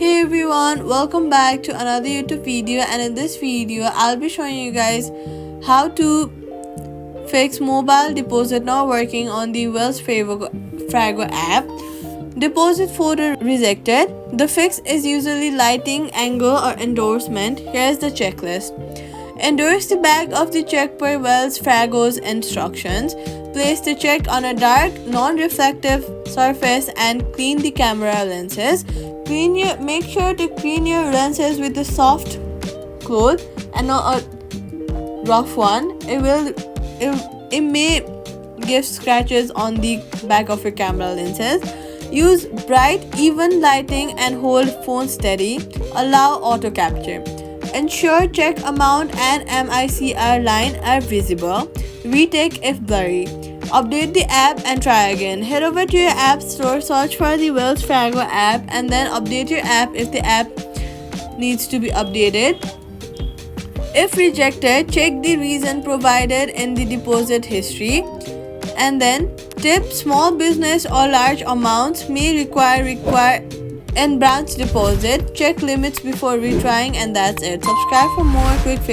Hey everyone, welcome back to another YouTube video, and in this video I'll be showing you guys how to fix mobile deposit not working on the Wells Fargo app. Deposit photo rejected. The fix is usually lighting, angle or endorsement. Here's the checklist. Endorse the back of the check per Wells Fargo's instructions. Place the check on a dark, non-reflective surface and clean the camera lenses. Make sure to clean your lenses with a soft cloth and not a rough one. It may give scratches on the back of your camera lenses. Use bright, even lighting and hold phone steady. Allow auto capture. Ensure check amount and MICR line are visible. Retake if blurry. Update the app and try again. Head over to your app store, search for the Wells Fargo app and then update your app if the app needs to be updated. If rejected, check the reason provided in the deposit history. And then tip, small business or large amounts may require and branch deposit. Check limits before retrying, and that's it. Subscribe for more quick fixes.